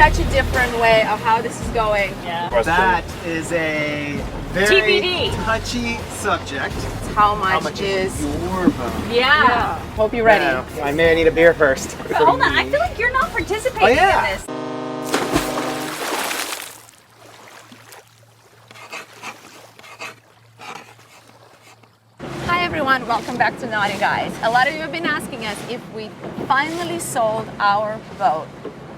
such a different way of how this is going. Yeah. That is a very TBD. touchy subject. How much is... your vote? Yeah. Hope you're ready. I may need a beer first. But hold on, I feel like you're not participating Oh, yeah. in this. Hi everyone, welcome back to Naughty Guys. A lot of you have been asking us if we finally sold our boat.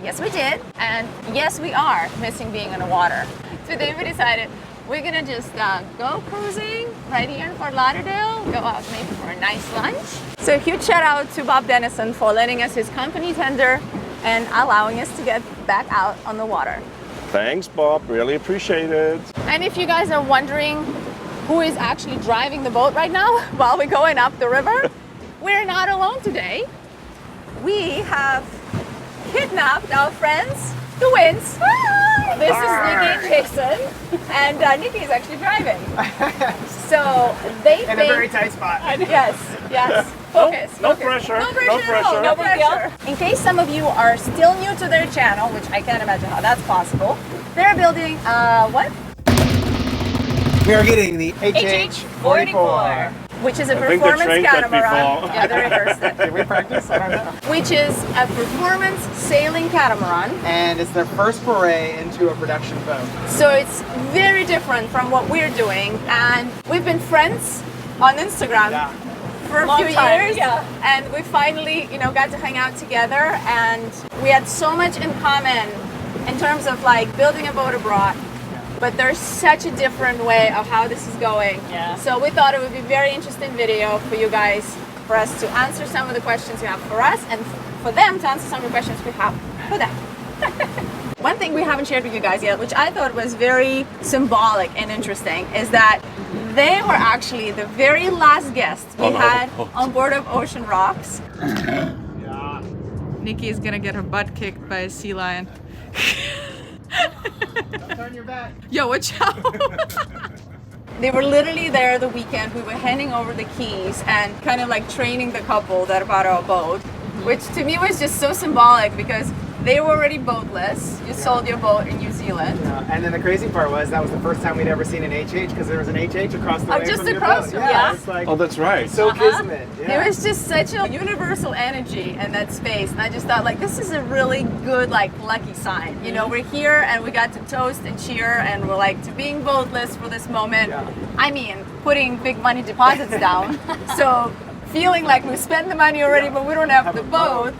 Yes, we did, and yes, we are missing being in the water. Today we decided we're gonna just go cruising right here in Fort Lauderdale, go out maybe for a nice lunch. So a huge shout out to Bob Dennison for lending us his company tender and allowing us to get back out on the water. Thanks, Bob. Really appreciate it. And if you guys are wondering who is actually driving the boat right now while we're going up the river, we're not alone today. We have kidnapped our friends, the Wins. This is Nikki and Jason, and Nikki is actually driving. So they In a very tight spot. Yes. Focus. No focus. pressure. No pressure. No at all, pressure. No No big deal. pressure. In case some of you are still new to their channel, which I can't imagine how that's possible, they're building what? We are getting the HH44. Which is a I think they performance trained that catamaran. before. Yeah, they rehearsed it. Did we practice? I don't know. Which is a performance sailing catamaran. And it's their first foray into a production boat. So it's very different from what we're doing. And we've been friends on Instagram Yeah. for a Long few time, years. yeah. And we finally, got to hang out together. And we had so much in common in terms of like building a boat abroad. But there's such a different way of how this is going. Yeah. So we thought it would be a very interesting video for you guys, for us to answer some of the questions you have for us and for them to answer some of the questions we have for them. One thing we haven't shared with you guys yet, which I thought was very symbolic and interesting, is that they were actually the very last guests we had on board of Ocean Rocks. Nikki is gonna get her butt kicked by a sea lion. Don't turn your back. Yo, watch out! They were literally there the weekend. We were handing over the keys and kind of like training the couple that bought our boat, which to me was just so symbolic because they were already boatless. You sold your boat in New Zealand. And then the crazy part was that was the first time we'd ever seen an HH because there was an HH across the way just from your across boat. from- yeah. It's like, Oh, that's right. so kismet. Yeah. There was just such a universal energy in that space, and I just thought like this is a really good like lucky sign. We're here and we got to toast and cheer, and we're like to being boatless for this moment. Yeah. I mean, putting big money deposits down, so feeling like we spent the money already, but we don't have the boat.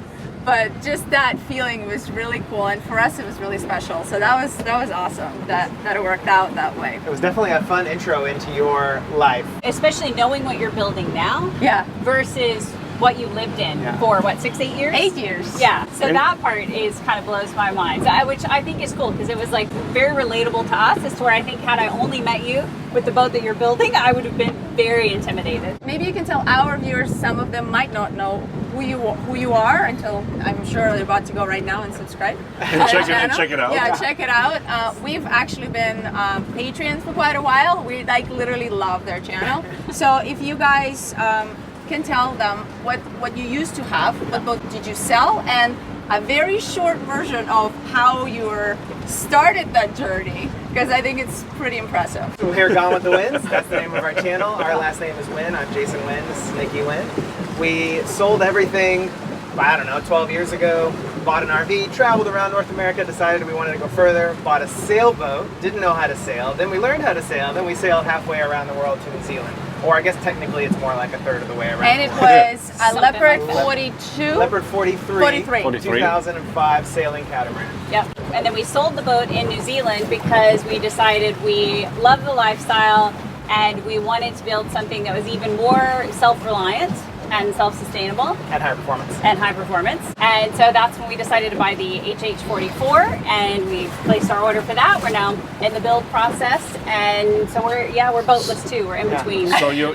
But just that feeling was really cool, and for us it was really special. So that was awesome that it worked out that way. It was definitely a fun intro into your life. Especially knowing what you're building now Yeah, versus what you lived in Yeah. for, 6-8 years? 8 years. Yeah, so And- that part is kind of blows my mind, which I think is cool because it was like very relatable to us as to where I think had I only met you with the boat that you're building, I would have been very intimidated. Maybe you can tell our viewers, some of them might not know who you are until I'm sure they're about to go right now and subscribe. And check it out. Yeah, check it out. We've actually been Patreons for quite a while. We like literally love their channel. So if you guys can tell them what you used to have, what boat did you sell, and a very short version of how you started that journey, because I think it's pretty impressive. So we're here, Gone with the Winds. That's the name of our channel. Our last name is Wynn. I'm Jason Wynn. This is Nikki Wynn. We sold everything, 12 years ago. Bought an RV, traveled around North America, decided we wanted to go further, bought a sailboat, didn't know how to sail, then we learned how to sail, then we sailed halfway around the world to New Zealand. Or I guess technically it's more like a third of the way around. And it the world. was a Something Leopard like that. 42. Leopard 43, 43. 2005 sailing catamaran. Yep. And then we sold the boat in New Zealand because we decided we love the lifestyle and we wanted to build something that was even more self-reliant and self-sustainable And high performance. and high performance. And so that's when we decided to buy the HH44 and we placed our order for that. We're now in the build process, and so we're boatless too. We're in Yeah. between.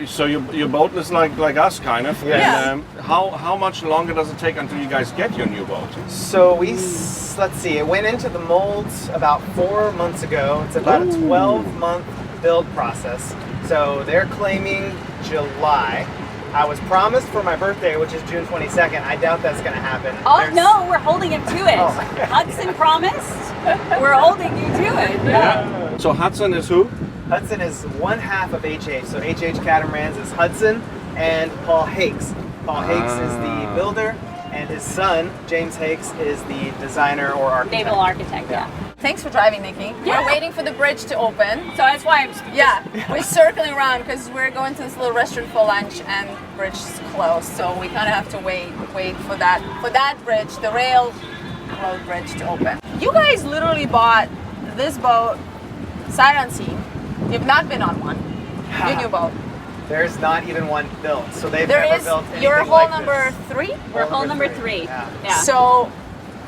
So you're boatless like us, kind of. Yeah. And how much longer does it take until you guys get your new boat? So let's see, it went into the molds about 4 months ago. It's about a 12-month build process. So they're claiming July. I was promised for my birthday, which is June 22nd. I doubt that's going to happen. Oh There's- no, we're holding him to it. Oh. Hudson promised. We're holding you to it. Yeah. So Hudson is who? Hudson is one half of HH. So HH Catamarans is Hudson and Paul Hakes. Paul Hakes is the builder, and his son, James Hakes, is the designer or architect. Naval architect, yeah. Thanks for driving, Nikki. Yeah. We're waiting for the bridge to open. So that's why I'm Yeah, we're circling around because we're going to this little restaurant for lunch and bridge is closed. So we kind of have to wait for that bridge, the railroad bridge to open. You guys literally bought this boat sight unseen. You've not been on one. Your new boat. There's not even one built. So they've There never is built anything your hull like number this. 3. we're hole number 3. Yeah. Yeah. So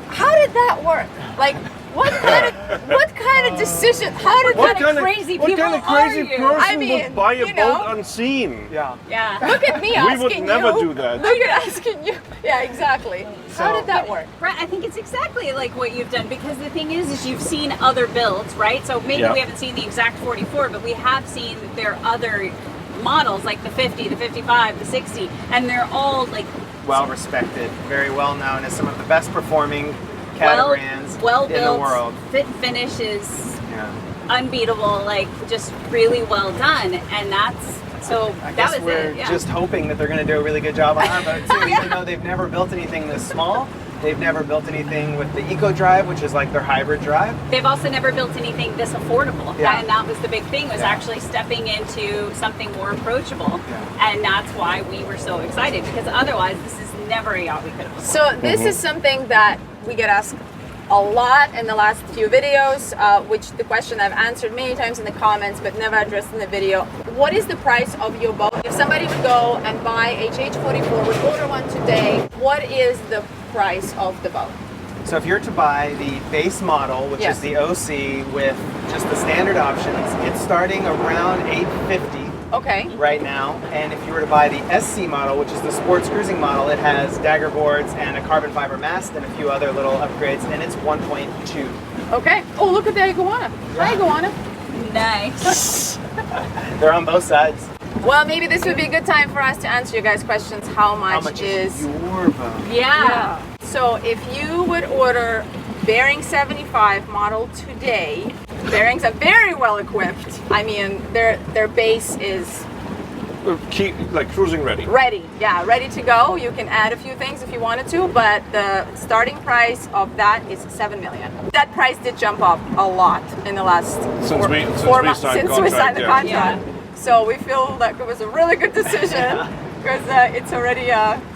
how did that work? Like what kind of decision? How did What that? kind of crazy what kind of people crazy are you? person I mean, would buy a you know. boat unseen? Yeah. Yeah. Look at me We asking would never you. do that. Look at asking you. Yeah, exactly. How So- did that work? Right, I think it's exactly like what you've done because the thing is you've seen other builds, right? So maybe Yeah. we haven't seen the exact 44, but we have seen their other models like the 50, the 55, the 60, and they're all like Well respected, very well known as some of the best performing well catamarans in the built, world. fit finish is Yeah. unbeatable, like just really well done, and that's so I that guess was we're it. Yeah. just hoping that they're going to do a really good job on our boat too, even though they've never built anything this small. They've never built anything with the Eco Drive, which is like their hybrid drive. They've also never built anything this affordable, Yeah. and that was the big thing, was Yeah. actually stepping into something more approachable, Yeah. and that's why we were so excited, because otherwise this is never a yacht we could have afforded. So this is something that we get asked a lot in the last few videos, which the question I've answered many times in the comments but never addressed in the video. What is the price of your boat? If somebody would go and buy HH44, would order one today, what is the price of the boat? So if you're to buy the base model, which Yes. is the OC with just the standard options, it's starting around $850 Okay. right now. And if you were to buy the SC model, which is the sports cruising model, it has dagger boards and a carbon fiber mast and a few other little upgrades, and it's 1.2. Okay. Oh, look at the iguana. Hi, iguana. Nice. They're on both sides. Well, maybe this would be a good time for us to answer you guys' questions. How How much much is... your boat? Yeah. So if you would order Bearing 75 model today, Bearings are very well equipped. I mean, their base is Keep like cruising ready. ready. Yeah, ready to go. You can add a few things if you wanted to, but the starting price of that is $7 million. That price did jump up a lot in the last Since we months signed since we signed the contract, contract. So we feel like it was a really good decision because it's already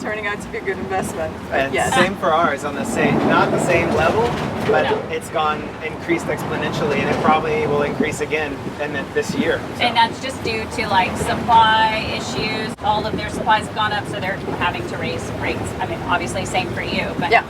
turning out to be a good investment. But And yes. same for ours, on the same, not the same level, but No. it's increased exponentially, and it probably will increase again this year. So. And that's just due to like supply issues. All of their supplies have gone up, so they're having to raise rates. I mean, obviously, same for you. But Yeah.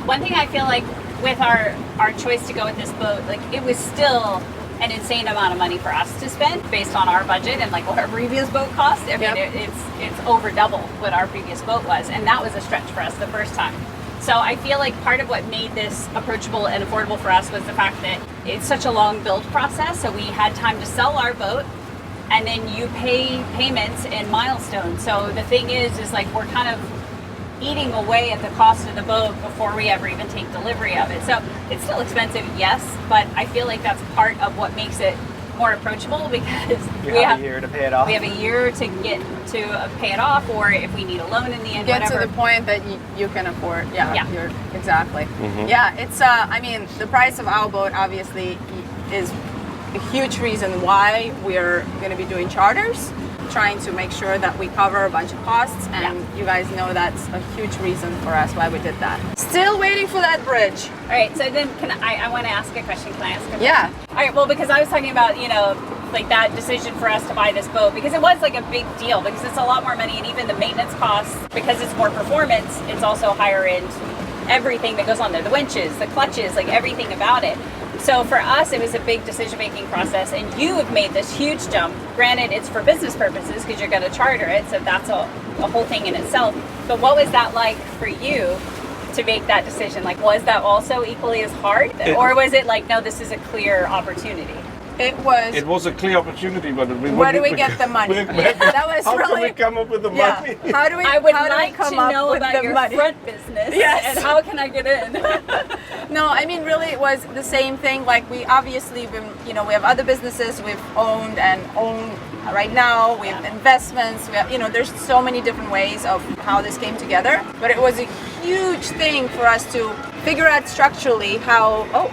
one thing I feel like with our choice to go with this boat, like it was still an insane amount of money for us to spend based on our budget and like what our previous boat cost. I mean, Yep. it's over double what our previous boat was, and that was a stretch for us the first time. So I feel like part of what made this approachable and affordable for us was the fact that it's such a long build process. So we had time to sell our boat, and then you pay payments in milestones. So the thing is like we're kind of eating away at the cost of the boat before we ever even take delivery of it. So it's still expensive, yes, but I feel like that's part of what makes it more approachable, because You we have have a year to pay it off. we have a year to get to pay it off, or if we need a loan in the end, Get whatever. to the point that you can afford. Yeah, Yeah. You're, exactly. Yeah, it's. I mean, the price of our boat obviously is a huge reason why we're going to be doing charters, trying to make sure that we cover a bunch of costs, and you guys know that's a huge reason for us why we did that. Still waiting for that bridge. All right, so then I want to ask a question. Can I ask a question? Yeah. All right, well, because I was talking about, like that decision for us to buy this boat, because it was like a big deal, because it's a lot more money, and even the maintenance costs, because it's more performance, it's also higher end, everything that goes on there, the winches, the clutches, like everything about it. So for us, it was a big decision-making process, and you have made this huge jump. Granted, it's for business purposes because you're going to charter it, so that's a whole thing in itself. But what was that like for you to make that decision? Like, was that also equally as hard, or was it like, no, this is a clear opportunity? It was a clear opportunity, but Where do we get the money? That was how really. can we come up with the money? How do we? I would how do we like come to up know with about the your money? front business. Yes. And how can I get in? No, I mean really, it was the same thing. Like we obviously, we have other businesses we've owned and own right now. We have investments. We have, there's so many different ways of how this came together. But it was a huge thing for us to figure out structurally how.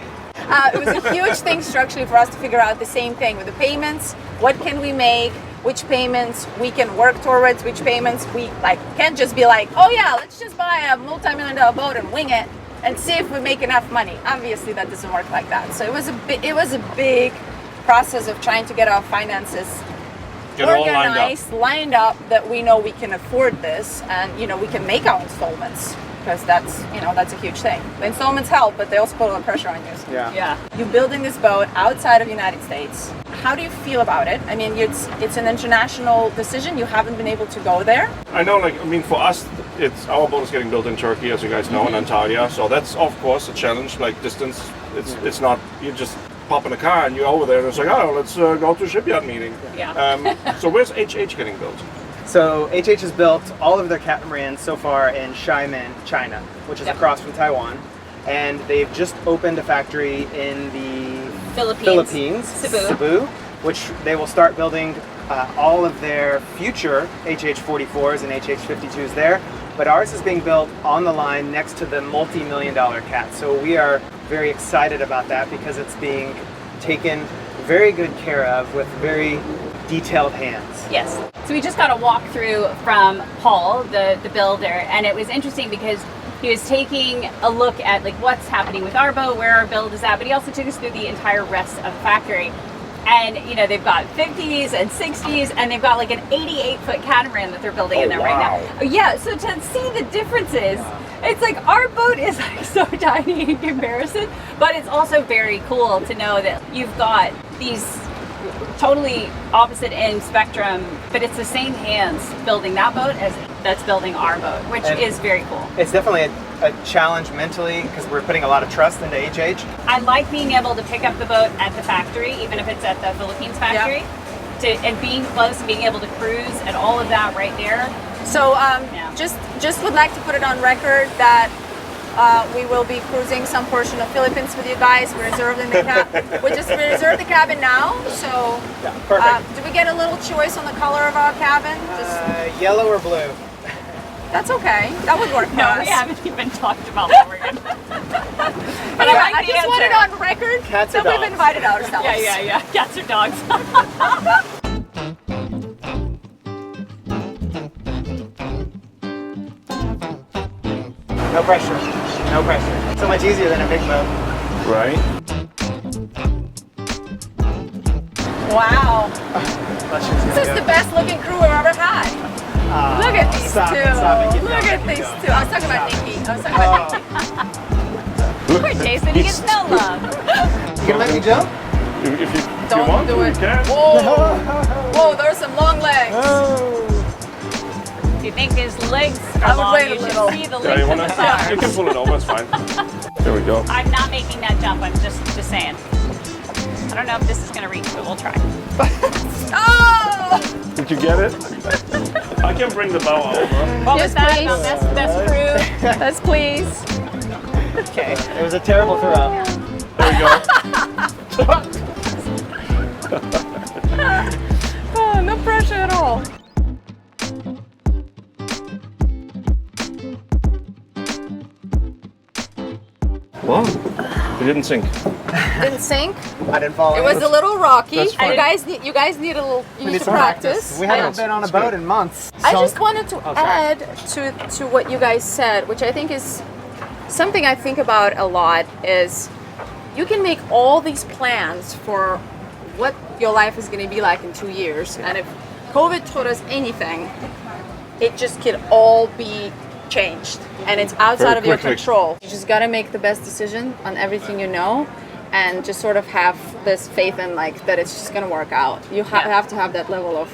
It was a huge thing structurally for us to figure out the same thing with the payments. What can we make? Which payments we can work towards? Which payments we can't just be like, oh yeah, let's just buy a multi-million-dollar boat and wing it and see if we make enough money. Obviously, that doesn't work like that. So it was a big process of trying to get our finances Get all organized, lined up that we know we can afford this, and we can make our installments. Because that's a huge thing. The installments help, but they also put a lot of pressure on you. Yeah. You're building this boat outside of the United States. How do you feel about it? I mean, it's an international decision. You haven't been able to go there. I know, for us, our boat is getting built in Turkey, as you guys know, in Antalya. So that's of course a challenge. Like distance, it's not you just pop in a car and you're over there. And it's like, oh, let's go to a shipyard meeting. Yeah. So where's HH getting built? So HH has built all of their catamarans so far in Xiamen, China, which is across from Taiwan. And they've just opened a factory in the Philippines, Cebu, which they will start building all of their future HH-44s and HH-52s there. But ours is being built on the line next to the multi-million-dollar cat. So we are very excited about that because it's being taken very good care of with very detailed hands. Yes. So we just got a walkthrough from Paul, the builder, and it was interesting because he was taking a look at what's happening with our boat, where our build is at, but he also took us through the entire rest of the factory. And they've got 50s and 60s, and they've got an 88-foot catamaran that they're building in there right now. Yeah, so to see the differences, it's our boat is so tiny in comparison, but it's also very cool to know that you've got these totally opposite end spectrum, but it's the same hands building that boat as that's building our boat, which is very cool. It's definitely a challenge mentally because we're putting a lot of trust into HH. I like being able to pick up the boat at the factory, even if it's at the Philippines factory, and being close and being able to cruise and all of that right there. So just would like to put it on record that we will be cruising some portion of Philippines with you guys. We're reserving the we reserved the cabin now. So Perfect. do we get a little choice on the color of our cabin? Yellow or blue? That's okay. That would work for No, us. we haven't even talked about that. We're gonna. But I just want it on record Cats or that we've dogs? invited ourselves. Yeah. Cats or dogs. No pressure. No pressure. So much easier than a big boat. Right. Wow. This This is the best looking crew we've ever had. Look at these stop two. it, stop it, keep Look going, at keep these going. two. I was talking about Nikki. I was talking about Nikki. Poor Jason, he gets no love. You gonna let me jump? If you Don't want do to, it. you can. Whoa. Whoa, there's some long legs. If you think his legs I are would long, wait a you little. should see the Yeah, length you of wanna? his arms. You can pull it over. It's fine. There we go. I'm not making that jump. I'm just saying. I don't know if this is going to reach, but we'll try. Oh! Did you get it? I can bring the bow over. What Yes, was that please. about best crew? Yes, please. Okay. It was a terrible throw. There we go. Oh, no pressure at all. Wow. It didn't sink. Didn't sink. I didn't fall It in. was a little rocky. That's fine. You guys need a little. You need to some practice. We haven't Yes, been on a it's boat good. in months. I So- just wanted to sorry. add to what you guys said, which I think is something I think about a lot. Is you can make all these plans for what your life is going to be like in 2 years, and if COVID taught us anything, it just could all be changed, and it's outside Very of your quickly. control. You just got to make the best decision on everything you know, and just sort of have this faith in that it's just going to work out. You have to have that level of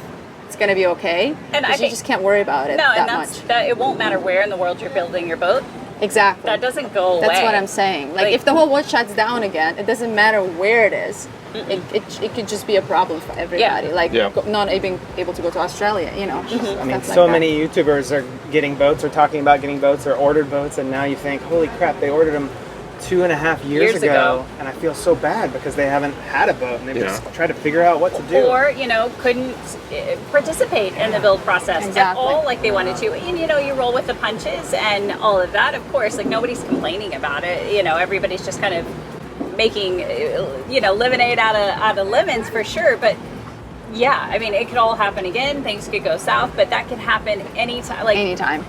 it's going to be okay, And I because you think- just can't worry about it No, that and that's much. that. It won't matter where in the world you're building your boat. Exactly. That doesn't go away. That's what I'm saying. Like, if the whole world shuts down again, it doesn't matter where it is. It could just be a problem for everybody. Like not being able to go to Australia, you know. I mean, so many YouTubers are getting boats or talking about getting boats or ordered boats, and now you think, holy crap, they ordered them 2.5 years ago, and I feel so bad because they haven't had a boat and they've just tried to figure out what to do. Or, you know, couldn't participate in the build process at all like they wanted to. And, you know, you roll with the punches and all of that, of course. Like, nobody's complaining about it. You know, everybody's just kind of making, you know, lemonade out of lemons for sure. But, yeah, I mean, it could all happen again. Things could go south, but that could happen anytime. Like, anytime.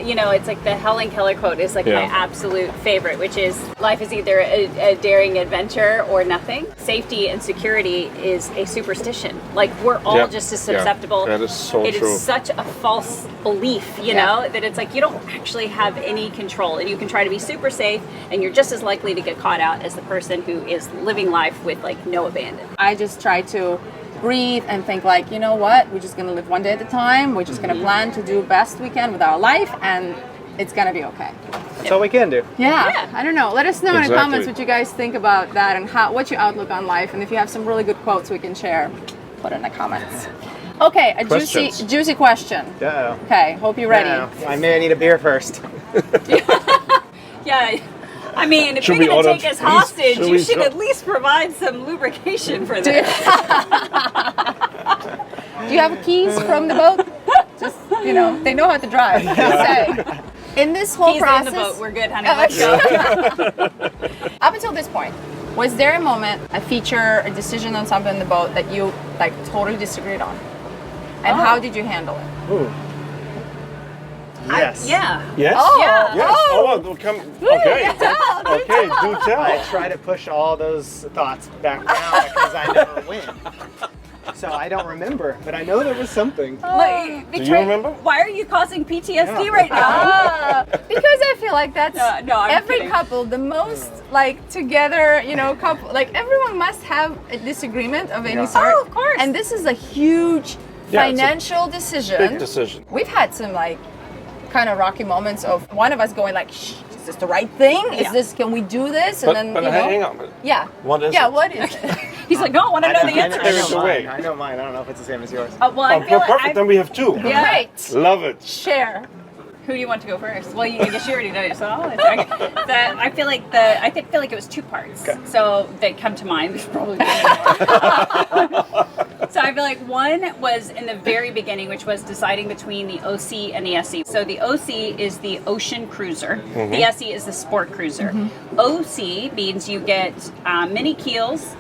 You know, it's like the Helen Keller quote is like my absolute favorite, which is life is either a daring adventure or nothing. Safety and security is a superstition. Like, we're all just as susceptible. That is so true. It is such a false belief, you know, that it's like you don't actually have any control, and you can try to be super safe and you're just as likely to get caught out as the person who is living life with like no abandon. I just try to breathe and think like, you know what, we're just gonna live one day at a time. We're just gonna plan to do best we can with our life, and it's gonna be okay. That's all we can do. Yeah, I don't know. Let us know in the comments what you guys think about that and what's your outlook on life, and if you have some really good quotes we can share, put it in the comments. Okay, a juicy question. Uh-oh. Okay, hope you're ready. I may need a beer first. Yeah. I mean, if Should you're we going to order- take us please, hostage, should you we should go- at least provide some lubrication for this. Do you have keys from the boat? Just, you know, they know how to drive. Just say. In this whole Keys process, in the boat. We're good, honey. Let's go. up until this point, was there a moment, a feature, a decision on something in the boat that you like totally disagreed on? And how did you handle it? Ooh. Yes. Yeah. Yes? Oh, Yeah. Yes. Oh, well, come. Okay. Okay, do tell. I try to push all those thoughts back down because I never win. So I don't remember, but I know there was something. Like, Do you remember? Why are you causing PTSD right now? Because I feel like that's No, I'm every kidding. couple, the most like together, you know, couple, like everyone must have a disagreement of any sort. Oh, of course. And this is a huge Yeah, it's a financial decision. Big decision. We've had some like kind of rocky moments of one of us going like, Shh, is this the right thing? Is this, can we do this? And But, then, but you know. hang on. Yeah. What is Yeah, it? what is it? He's like, no, I want to know the answer. I know There's a way. mine. I know mine. I don't know if it's the same as yours. Well, I Oh, feel like perfect. Then we have two. Yeah. Great. Love it. Share. Who do you want to go first? Well, I guess you already know yourself. I feel like it was two parts. Okay. So they come to mind. There's probably So I feel like one was in the very beginning, which was deciding between the OC and the SC. So the OC is the ocean cruiser. The SC is the sport cruiser. OC means you get mini keels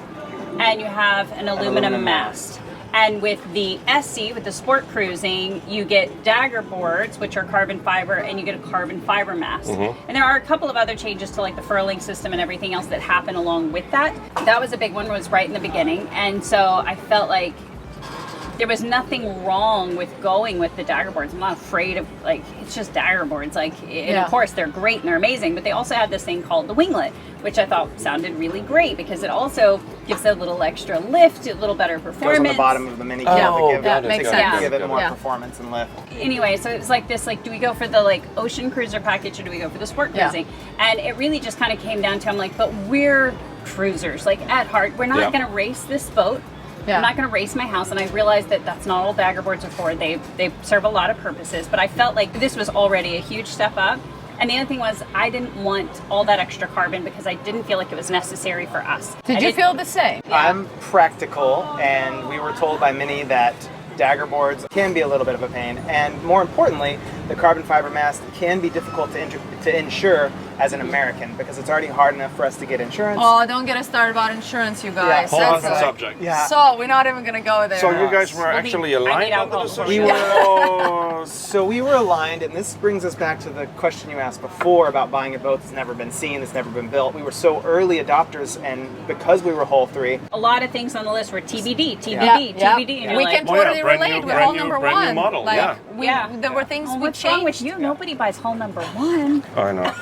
and you have an aluminum mast. And with the SC, with the sport cruising, you get dagger boards, which are carbon fiber, and you get a carbon fiber mast. And there are a couple of other changes to like the furling system and everything else that happen along with that. That was a big one, was right in the beginning. And so I felt like there was nothing wrong with going with the dagger boards. I'm not afraid of, like, it's just dagger boards. Like, and of course, they're great and they're amazing, but they also have this thing called the winglet, which I thought sounded really great because it also gives a little extra lift, a little better performance. Goes on the bottom of the mini keel Oh, to give that it, makes to sense. give it more Yeah. performance and lift. Anyway, so it's like this, like, do we go for the like ocean cruiser package or do we go for the sport cruising? And it really just kind of came down to, I'm like, but we're cruisers, like at heart. We're not going to race this boat. Yeah. I'm not going to race my house, and I realized that that's not all dagger boards are for. They serve a lot of purposes, but I felt like this was already a huge step up. And the other thing was I didn't want all that extra carbon because I didn't feel like it was necessary for us. Did you feel the same? I'm practical, and we were told by many that dagger boards can be a little bit of a pain, and more importantly, the carbon fiber mast can be difficult to insure as an American because it's already hard enough for us to get insurance. Oh, don't get us started about insurance, you guys. Whole That's different like- subject. Yeah. So we're not even gonna go there. So you guys were Well, actually I need aligned on the alcohol. decision? We were so we were aligned, and this brings us back to the question you asked before about buying a boat that's never been seen, that's never been built. We were so early adopters, and because we were Hull 3, A lot of things on the list were TBD, TBD, Yeah, TBD. And you're we like, can Oh, yeah, totally brand new- relate with brand hull new- number brand new one. model, Like, yeah. there were things oh, we what's wrong with changed. you? Nobody buys hull number one. I know.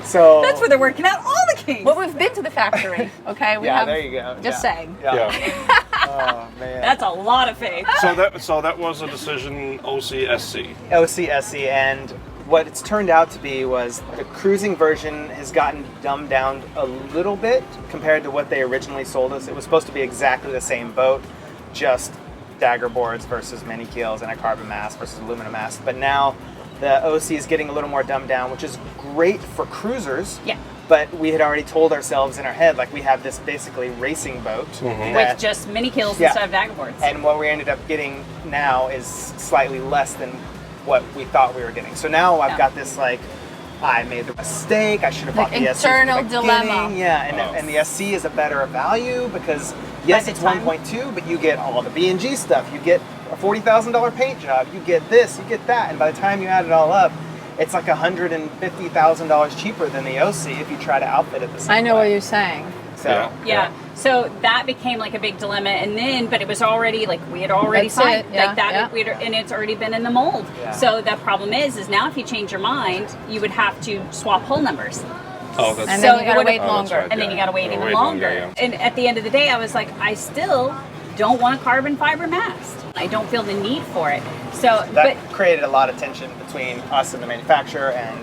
so That's where they're working out all the kinks. Well, we've been to the factory, okay? We yeah, have, there you go. Just yeah. saying. Yeah. Yeah. Oh man. That's a lot of faith. So that was a decision OCSC. OCSC, and what it's turned out to be was the cruising version has gotten dumbed down a little bit compared to what they originally sold us. It was supposed to be exactly the same boat, just dagger boards versus mini keels and a carbon mast versus aluminum mast. But now the OC is getting a little more dumbed down, which is great for cruisers. Yeah. But we had already told ourselves in our head, like we have this basically racing boat. With just mini keels Yeah. instead of dagger boards. And what we ended up getting now is slightly less than what we thought we were getting. So now I've Yeah. got this like, I made the mistake. I should have bought Like the SC from internal the dilemma. beginning. Yeah, and the SC is a better value because yes, By the it's time- 1.2, but you get all the B&G stuff. You get a $40,000 paint job. You get this. You get that. And by the time you add it all up, it's like $150,000 cheaper than the OC if you try to outfit it the same I know way. what you're saying. So Yeah. So that became like a big dilemma, and then, but it was already like we had already That's signed it, yeah, like that, yeah. and it's already been in the mold. Yeah. So the problem is now if you change your mind, you would have to swap hull numbers. Oh, that's And So then you it gotta would've- wait Oh, that's longer. right. And then Yeah. you got to wait Gotta even wait longer. longer, yeah. And at the end of the day, I was like, I still don't want a carbon fiber mast. I don't feel the need for it. So, that but created a lot of tension between us and the manufacturer and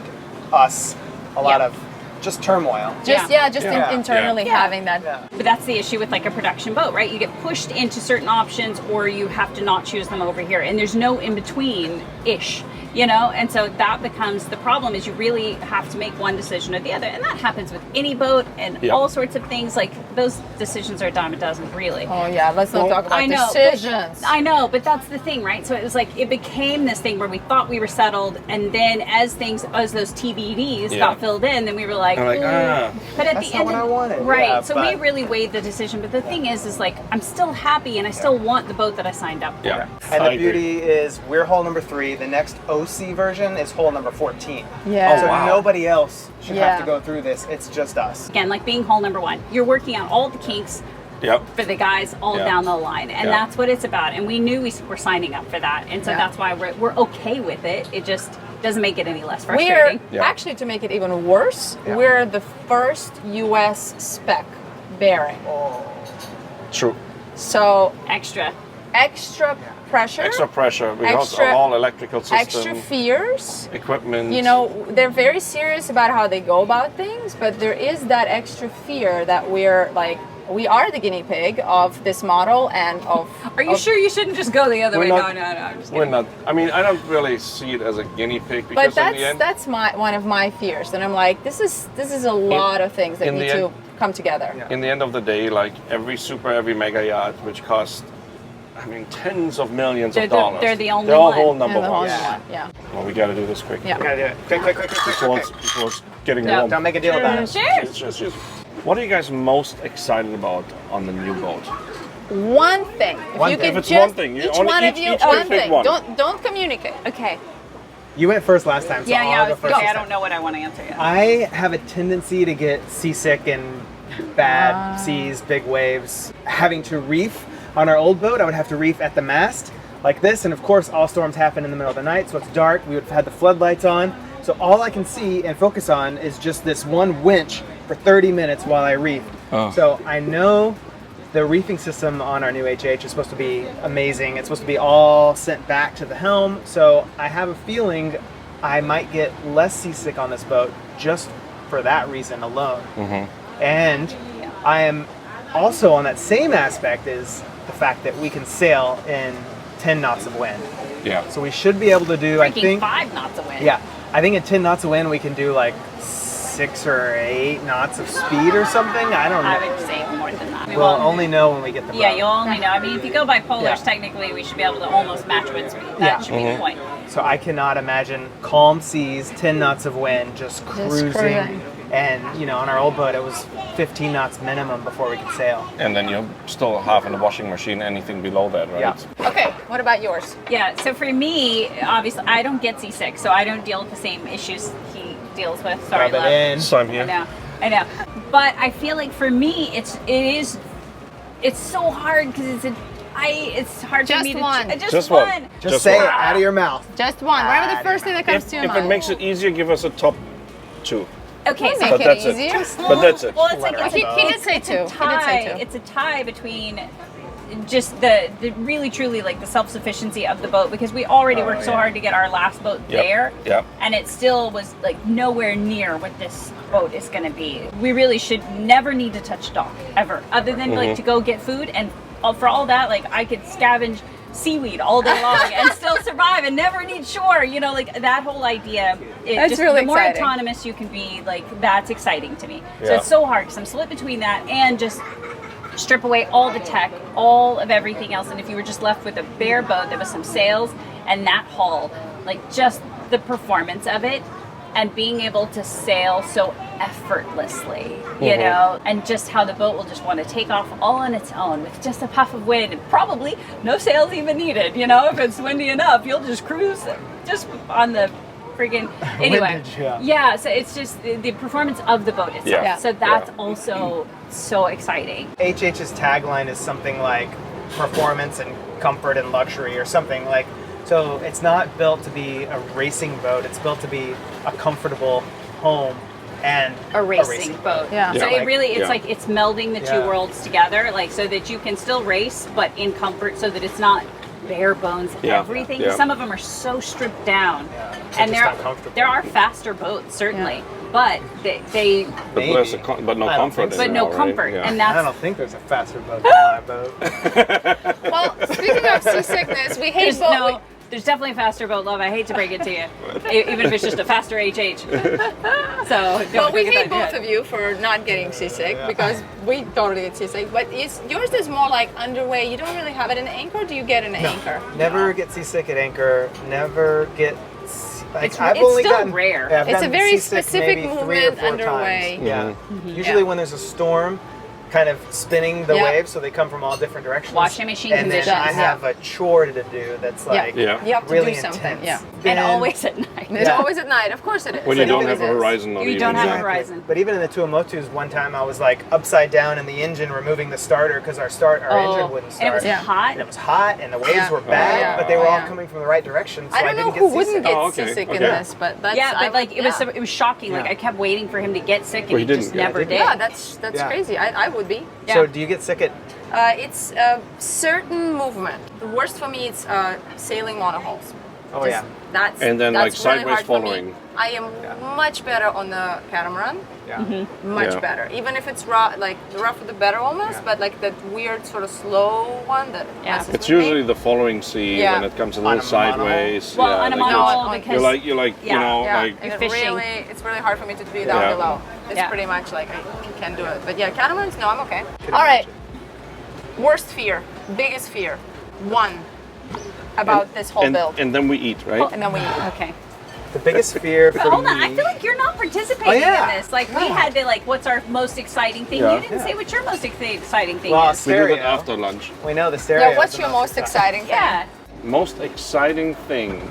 us. A lot Yeah. of just turmoil. Just Yeah. Yeah. internally Yeah. having that. Yeah. But that's the issue with like a production boat, right? You get pushed into certain options or you have to not choose them over here. And there's no in between ish, you know? And so that becomes the problem is you really have to make one decision or the other. And that happens with any boat and Yeah. all sorts of things. Like those decisions are a dime a dozen, really. Oh yeah, let's not talk about I know, decisions. I know, but that's the thing, right? So it was like it became this thing where we thought we were settled, and then as those TBDs Yeah. got filled in, then we were like, I'm like, "Ooh." But at That's the not end, what I wanted. right? Yeah, so we but- really weighed the decision. But the thing is like I'm still happy, and I still want the boat that I signed up for. Yeah. And I the agree. beauty is we're hole number 3. The next OC version is hole number 14. Yeah. So Oh, wow. nobody else should Yeah. have to go through this. It's just us. Again, like being hole number 1, you're working out all the kinks Yep. for the guys all Yeah. down the line, and Yeah. that's what it's about. And we knew we were signing up for that, and so Yeah. that's why we're okay with it. It just doesn't make it any less We're frustrating. Yeah. actually, to make it even worse, Yeah. we're the first US spec bearing. True. So Extra. extra pressure, Extra pressure. We have Extra- a whole electrical system, extra fears. equipment. You know, they're very serious about how they go about things, but there is that extra fear that we're like, we are the guinea pig of this model and of. Are you of- sure you shouldn't just go the other We're way? not- No, I'm just We're kidding. not. I mean, I don't really see it as a guinea pig because But in the end, that's one of my fears, and I'm like, this is a lot of things that in the need to end- come together. Yeah. in the end of the day, like every mega yacht, which costs, I mean, tens of millions They're of the- dollars. they're the only They're all one. whole And number the whole ones. new Yeah. one, yeah. Well, we got to do this quick. Yeah. Gotta do it. Quick. Before it's getting No. warm. Don't make a deal about it. Cheers. Cheers. What are you guys most excited about on the new boat? One thing. One you thing. could If it's just one thing, you each only- one of each- you each one pick thing. one. Don't communicate. Okay. You went first last time, so Yeah, I'll I go was first. gonna say, this I time. don't know what I want to answer yet. I have a tendency to get seasick in bad seas, big waves. Having to reef on our old boat, I would have to reef at the mast like this, and of course all storms happen in the middle of the night, so it's dark. We would have had the floodlights on, so all I can see and focus on is just this one winch for 30 minutes while I reef. Oh. So I know the reefing system on our new HH is supposed to be amazing. It's supposed to be all sent back to the helm, so I have a feeling I might get less seasick on this boat just for that reason alone. And I am also on that same aspect is the fact that we can sail in 10 knots of wind. Yeah. So we should be able to do, I Freaking think, 5 knots of wind. yeah, I think in 10 knots of wind we can do like 6 or 8 knots of speed or something. I don't I know. would say more than that. We'll only know when we get the boat. Yeah, you'll only know. I mean, if you go by polars, Yeah. technically we should be able to almost match wind speed. That Yeah. should be the point. So I cannot imagine calm seas, 10 knots of wind, just cruising. cruising. And, you know, on our old boat, it was 15 knots minimum before we could sail. And then you still have in the washing machine anything below that, right? Yeah. Okay. What about yours? Yeah, so for me, obviously, I don't get seasick, so I don't deal with the same issues he deals with. Sorry, Rub it love. in. So I'm here. I know. But I feel like for me, it's so hard because it's hard Just for me to one. Just one. Just say it out of your mouth. Just one. Whatever the first thing that comes If, to your if mind. it makes it easier, give us a top 2. Okay, We'll so make But it that's it. easier. But that's it. Well, it's like Let it's her a, know. He did say two. He did say two. It's a tie between just the really truly like the self-sufficiency of the boat, because we already worked so hard to get our last boat there, and it still was like nowhere near what this boat is going to be. We really should never need to touch dock ever, other than like to go get food, and for all that, like I could scavenge seaweed all day long and still survive and never need shore, you know, like that whole idea. That's really the more exciting. autonomous you can be, like that's exciting to me. So Yeah. it's so hard because I'm split between that and just strip away all the tech, all of everything else, and if you were just left with a bare boat that was some sails and that hull, like just the performance of it and being able to sail so effortlessly, you know, and just how the boat will just want to take off all on its own with just a puff of wind and probably no sails even needed, you know, if it's windy enough, you'll just cruise just on the friggin' anyway. Windage, So it's just the performance of the boat itself. Yeah. So that's also so exciting. HH's tagline is something like performance and comfort and luxury or something like. So it's not built to be a racing boat. It's built to be a comfortable home and A racing boat. Yeah. So Yeah. it really, it's Yeah. like it's melding the two Yeah. worlds together, like so that you can still race, but in comfort, so that it's not bare bones Yeah. everything. Yeah. Some of them are so stripped down, Yeah. and Just uncomfortable. there are faster boats certainly, but they But, Maybe. less but no I don't comfort. think so. but no right? comfort, Yeah. and I that's don't think there's a faster boat than my boat. Well, speaking of seasickness, we hate there's boat. no. There's definitely a faster boat, love. I hate to break it to you, even if it's just a faster HH. So Well, we don't hate get both that. of you for not getting seasick Yeah. because we totally get seasick. But yours is more like underway. You don't really have it in anchor. Do you get an anchor? Never get seasick at anchor. Never get. Like, It's I've still only gotten, rare. Yeah, I've It's a gotten very seasick specific maybe 3 or movement 4 underway. times. Yeah. Mhm. Usually Yeah. when there's a storm, kind of spinning the Yeah. waves, so they come from all different directions. Washing machine and then conditions. I have a chore to do that's like Yeah. You have to really do something. intense. Yeah. And Then- always at night. It's Yeah. always at night. Of course it is. When you It don't always have a is. horizon on You even. don't have a Exactly. horizon. But even in the Tuamotus, one time I was like upside down in the engine, removing the starter because our engine wouldn't and it start. was Yeah. hot. And it was hot, and the waves Yeah. were bad, yeah. but they were all Yeah. coming from the right direction. So I don't know didn't who get wouldn't seasick. get Oh, okay, seasick in okay. this, but that's Yeah, but like it was yeah. it was shocking. Like Yeah. I kept waiting for him to get sick, and Well, he he just didn't. never Yeah, did. Yeah, that's Yeah. crazy. I would be. Yeah. So do you get sick at? It's a certain movement. The worst for me is sailing monohulls. Oh Just- yeah. That's And then, that's like, really sideways hard for me. following. I am much better on the catamaran. Yeah. Much Yeah. better. Even if it's rough, like the rougher the better almost. Yeah. But like that weird sort of slow one that Yeah. messes It's with me. usually the following sea Yeah. when it comes a On little a monohull? sideways. Well, yeah, on a like monohull on- because you're like Yeah. you know Yeah, like and it fishing. it's really hard for me to do down Yeah. below. It's Yeah. pretty much like I can't do it. But yeah, catamarans, no, I'm okay. All right. Worst fear, biggest fear, one about this whole build, and then we eat, right? and then we eat. okay. The biggest fear for But hold me. on, I feel like you're not participating Oh, yeah. in this. Like we had the like, what's our most exciting thing? Yeah. You didn't say what your most exciting thing Well, is. We do that stereo. after lunch. We know the stereo. Yeah, what's is the your most most exciting thing? Yeah. Most exciting thing.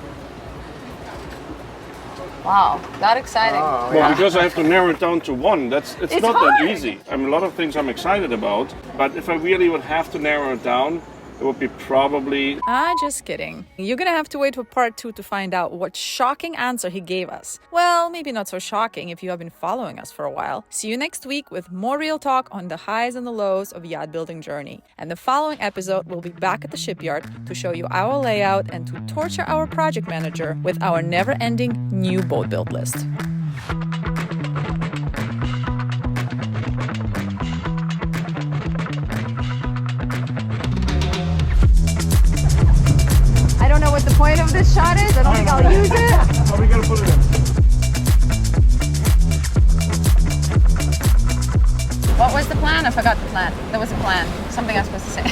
Wow, that exciting. Oh, Well, yeah. because I have to narrow it down to one. It's It's not hard. that easy. I mean, a lot of things I'm excited about, but if I really would have to narrow it down, it would be probably Just kidding. You're gonna have to wait for part 2 to find out what shocking answer he gave us. Well, maybe not so shocking if you have been following us for a while. See you next week with more real talk on the highs and the lows of yacht building journey. And the following episode, we'll be back at the shipyard to show you our layout and to torture our project manager with our never-ending new boat build list. I don't know what the point of this shot is. I don't think I'll use it. How are we gonna put it in? What was the plan? I forgot the plan. There was a plan. Something I was supposed to say.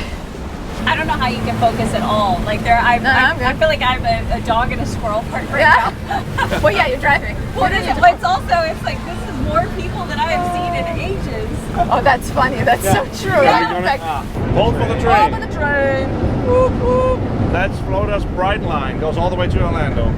I don't know how you can focus at all. Like there, I I'm good. feel like I'm a dog and a squirrel part right Yeah. now. Well, yeah, you're driving. Well, it's also it's like this is more people than I have seen in ages. Oh, that's funny. That's so true. Yeah. Like, Hold for the over train. the train. That's Floater's Bright Line. Goes all the way to Orlando.